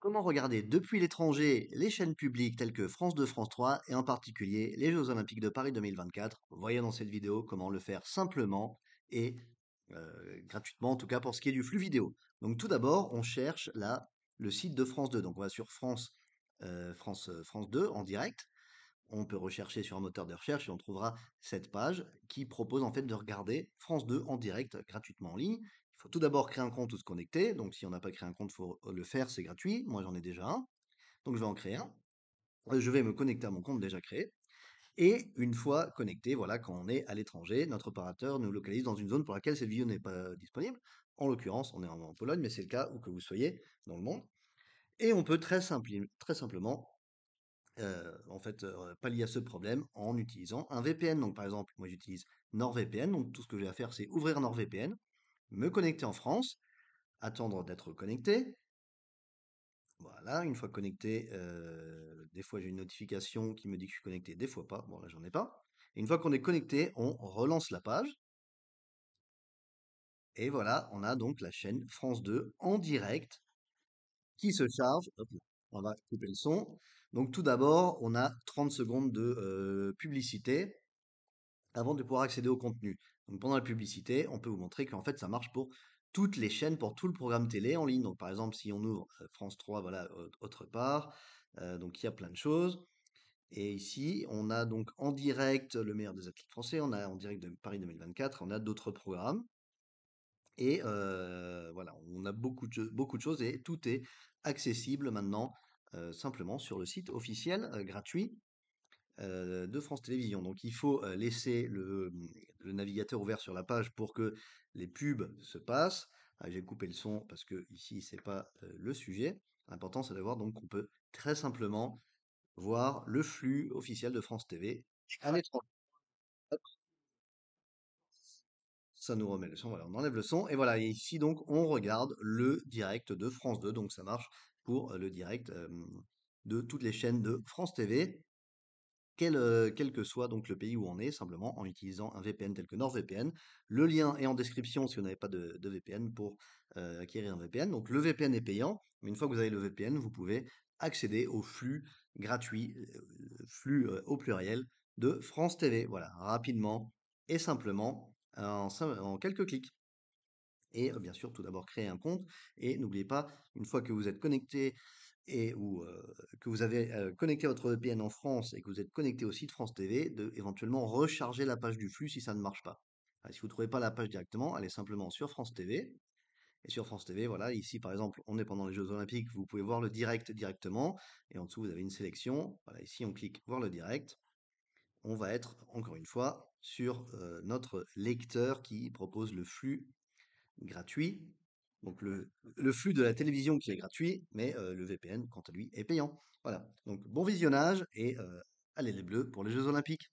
Comment regarder depuis l'étranger les chaînes publiques telles que France 2, France 3 et en particulier les Jeux Olympiques de Paris 2024? Voyez dans cette vidéo comment le faire simplement et gratuitement, en tout cas pour ce qui est du flux vidéo. Donc tout d'abord, on cherche là le site de France 2. Donc on va sur France 2 en direct. On peut rechercher sur un moteur de recherche et on trouvera cette page qui propose en fait de regarder France 2 en direct gratuitement en ligne. Il faut tout d'abord créer un compte ou se connecter. Donc si on n'a pas créé un compte, il faut le faire, c'est gratuit. Moi j'en ai déjà un. Donc je vais en créer un. Je vais me connecter à mon compte déjà créé. Et une fois connecté, voilà, quand on est à l'étranger, notre opérateur nous localise dans une zone pour laquelle cette vidéo n'est pas disponible. En l'occurrence, on est en Pologne, mais c'est le cas où que vous soyez dans le monde. Et on peut très simplement pallier à ce problème en utilisant un VPN. Donc, par exemple, moi, j'utilise NordVPN. Donc, tout ce que j'ai à faire, c'est ouvrir NordVPN, me connecter en France, attendre d'être connecté. Voilà, une fois connecté, des fois, j'ai une notification qui me dit que je suis connecté, des fois pas. Bon, là, j'en ai pas. Et une fois qu'on est connecté, on relance la page. Et voilà, on a donc la chaîne France 2 en direct qui se charge. Hop là, on va couper le son. Donc, tout d'abord, on a 30 secondes de publicité avant de pouvoir accéder au contenu. Donc pendant la publicité, on peut vous montrer qu'en fait ça marche pour toutes les chaînes, pour tout le programme télé en ligne. Donc par exemple, si on ouvre France 3, voilà, autre part, donc il y a plein de choses. Et ici, on a donc en direct le meilleur des athlètes français, on a en direct de Paris 2024, on a d'autres programmes. Et voilà, on a beaucoup de choses et tout est accessible maintenant simplement sur le site officiel gratuit de France Télévisions. Donc il faut laisser le navigateur ouvert sur la page pour que les pubs se passent. Ah, j'ai coupé le son parce que ici c'est pas le sujet. L'important c'est de voir donc qu'on peut très simplement voir le flux officiel de France TV à l'étranger. Hop, ça nous remet le son, voilà, on enlève le son et voilà. Et ici donc on regarde le direct de France 2, donc ça marche pour le direct de toutes les chaînes de France TV. Quel que soit donc le pays où on est, simplement en utilisant un VPN tel que NordVPN. Le lien est en description si vous n'avez pas de VPN pour acquérir un VPN. Donc le VPN est payant, mais une fois que vous avez le VPN, vous pouvez accéder au flux gratuit, flux au pluriel de France TV. Voilà, rapidement et simplement en quelques clics. Et bien sûr, tout d'abord, créer un compte. Et n'oubliez pas, une fois que vous êtes connecté et ou que vous avez connecté votre VPN en France et que vous êtes connecté au site France TV, de éventuellement recharger la page du flux si ça ne marche pas. Si vous ne trouvez pas la page directement, allez simplement sur France TV. Et sur France TV, voilà, ici par exemple, on est pendant les Jeux Olympiques, vous pouvez voir le direct directement. Et en dessous, vous avez une sélection. Voilà, ici, on clique voir le direct. On va être, encore une fois, sur notre lecteur qui propose le flux gratuit. Donc le flux de la télévision qui est gratuit, mais le VPN, quant à lui, est payant. Voilà. Donc bon visionnage et allez les Bleus pour les Jeux Olympiques.